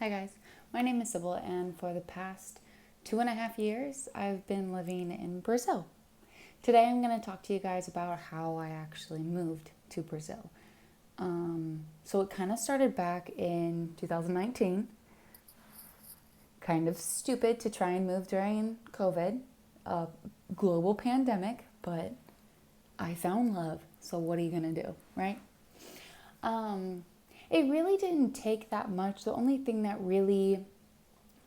Hi guys, my name is Sybil, and for the past 2.5 years, I've been living in Brazil. Today, I'm going to talk to you guys about how I actually moved to Brazil. So it kind of started back in 2019. Kind of stupid to try and move during COVID, a global pandemic, but I found love. So what are you going to do, right? Um, it really didn't take that much. The only thing that really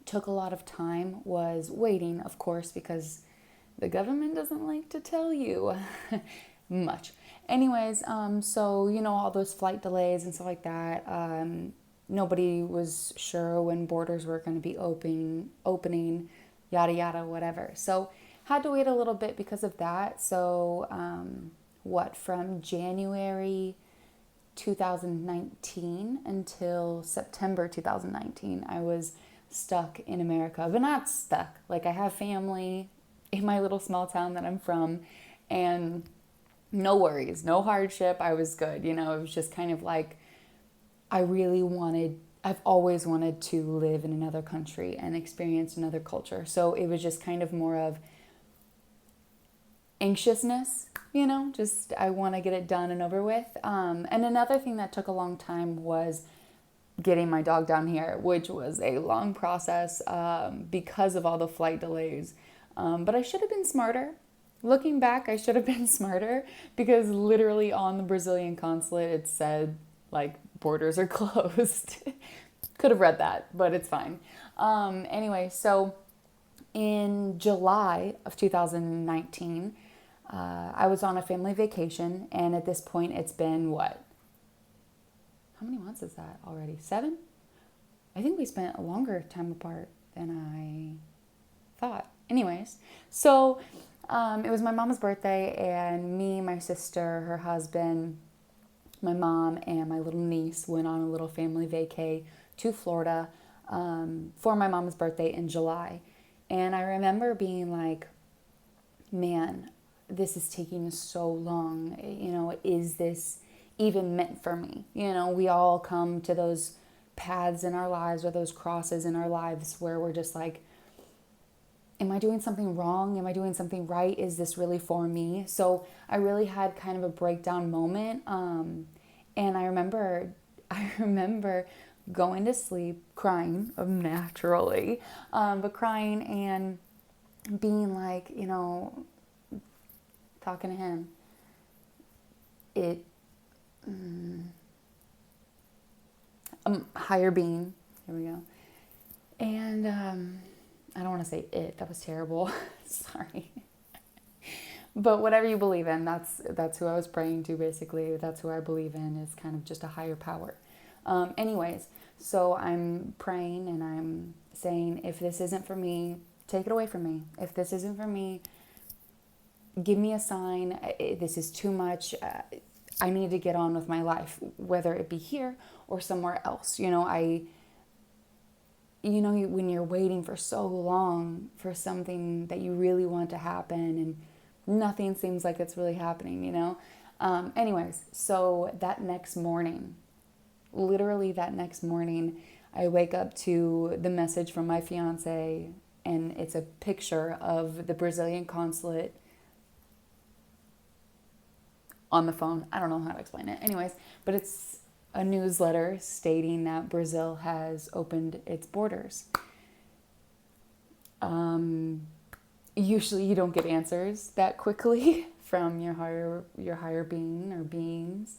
took a lot of time was waiting, of course, because the government doesn't like to tell you much. Anyways, so all those flight delays and stuff like that. Nobody was sure when borders were going to be opening, yada yada, whatever. So had to wait a little bit because of that. So from January 2019 until September 2019, I was stuck in America, but not stuck. Like, I have family in my little small town that I'm from, and no worries, no hardship. I was good. It was just kind of like I've always wanted to live in another country and experience another culture. So it was just kind of more of anxiousness, just I want to get it done and over with. And another thing that took a long time was getting my dog down here, which was a long process because of all the flight delays. But I should have been smarter. Looking back, I should have been smarter, because literally on the Brazilian consulate it said, like, borders are closed. Could have read that, but it's fine. Anyway, so in July of 2019, I was on a family vacation, and at this point it's been what? How many months is that already? 7? I think we spent a longer time apart than I thought. Anyways, so it was my mom's birthday, and me, my sister, her husband, my mom, and my little niece went on a little family vacay to Florida for my mom's birthday in July. And I remember being like, man, this is taking so long. Is this even meant for me? We all come to those paths in our lives, or those crosses in our lives, where we're just like, am I doing something wrong? Am I doing something right? Is this really for me? So I really had kind of a breakdown moment. And I remember going to sleep crying, naturally, but crying and being like, talking to him. Higher being, here we go. And I don't want to say it, that was terrible. Sorry. But whatever you believe in, that's who I was praying to, basically. That's who I believe in, is kind of just a higher power. Anyways, so I'm praying and I'm saying, if this isn't for me, take it away from me. If this isn't for me, give me a sign. This is too much. I need to get on with my life, whether it be here or somewhere else. When you're waiting for so long for something that you really want to happen, and nothing seems like it's really happening, Anyways, so that next morning, literally that next morning, I wake up to the message from my fiance, and it's a picture of the Brazilian consulate on the phone. I don't know how to explain it. Anyways, but it's a newsletter stating that Brazil has opened its borders. Usually you don't get answers that quickly from your higher being or beings.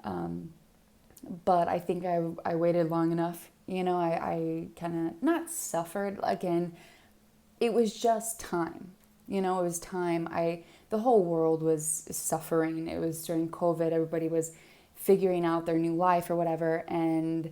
But I think I waited long enough. I kind of not suffered. Again, it was just time. It was time. The whole world was suffering. It was during COVID. Everybody was figuring out their new life or whatever. And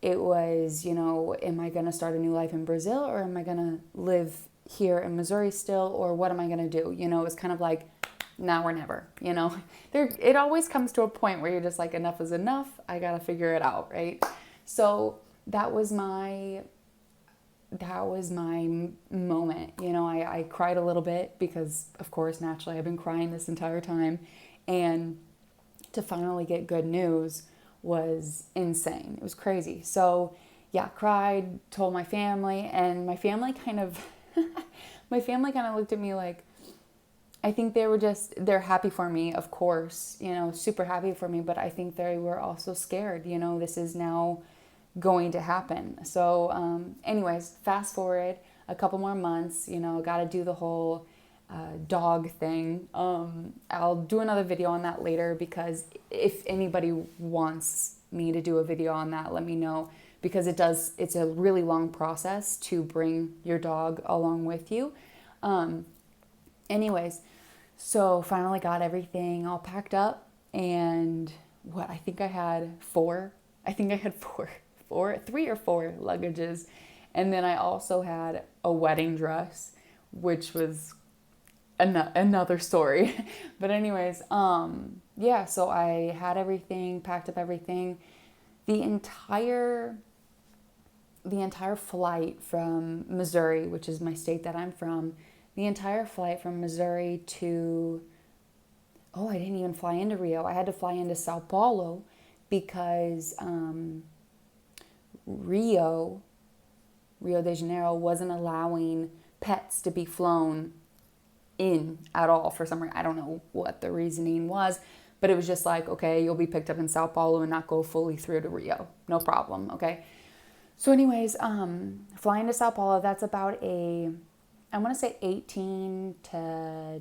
it was, am I going to start a new life in Brazil, or am I going to live here in Missouri still, or what am I going to do? It was kind of like, now or never, it always comes to a point where you're just like, enough is enough. I got to figure it out. Right. So that was my moment. I cried a little bit because, of course, naturally I've been crying this entire time. And to finally get good news was insane. It was crazy. So yeah, cried, told my family, and my family kind of, my family kind of looked at me like, I think they're happy for me, of course, super happy for me, but I think they were also scared, this is now going to happen. So, anyways, fast forward a couple more months, got to do the whole dog thing. I'll do another video on that later, because if anybody wants me to do a video on that, let me know, because it's a really long process to bring your dog along with you. Anyways, so finally got everything all packed up, and I think I had four, three or four luggages. And then I also had a wedding dress, which was another story. But anyways, yeah, so I had everything, packed up everything. The entire flight from Missouri, which is my state that I'm from, the entire flight from Missouri to, I didn't even fly into Rio. I had to fly into Sao Paulo, because Rio de Janeiro wasn't allowing pets to be flown in at all for some reason. I don't know what the reasoning was, but it was just like, okay, you'll be picked up in Sao Paulo and not go fully through to Rio. No problem, okay? So anyways, flying to Sao Paulo, that's about I want to say 18 to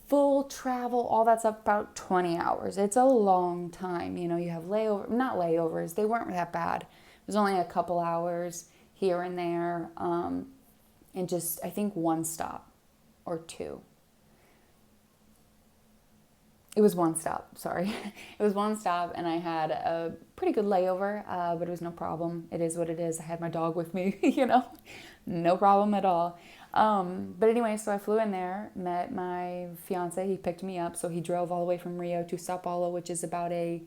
full travel, all that's about 20 hours. It's a long time. You have not layovers. They weren't that bad. It was only a couple hours here and there. And just, I think, one stop or two. It was one stop, sorry. It was one stop, and I had a pretty good layover, but it was no problem. It is what it is. I had my dog with me, no problem at all. But anyway, so I flew in there, met my fiance. He picked me up, so he drove all the way from Rio to Sao Paulo, which is about a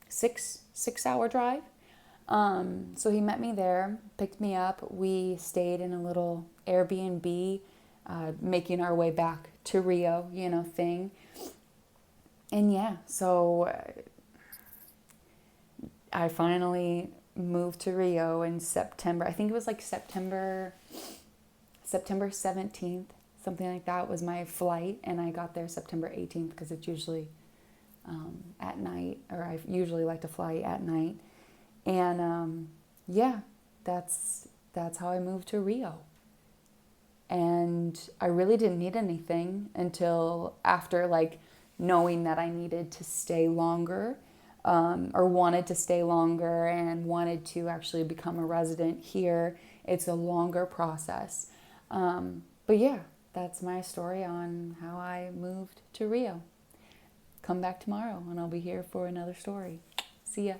6-hour drive. So he met me there, picked me up. We stayed in a little Airbnb, making our way back to Rio, thing. And yeah, so I finally moved to Rio in September. I think it was like September 17th, something like that was my flight. And I got there September 18th, because it's usually at night, or I usually like to fly at night. And yeah, that's how I moved to Rio. And I really didn't need anything until after, like, knowing that I needed to stay longer, or wanted to stay longer and wanted to actually become a resident here. It's a longer process. But yeah, that's my story on how I moved to Rio. Come back tomorrow and I'll be here for another story. See ya.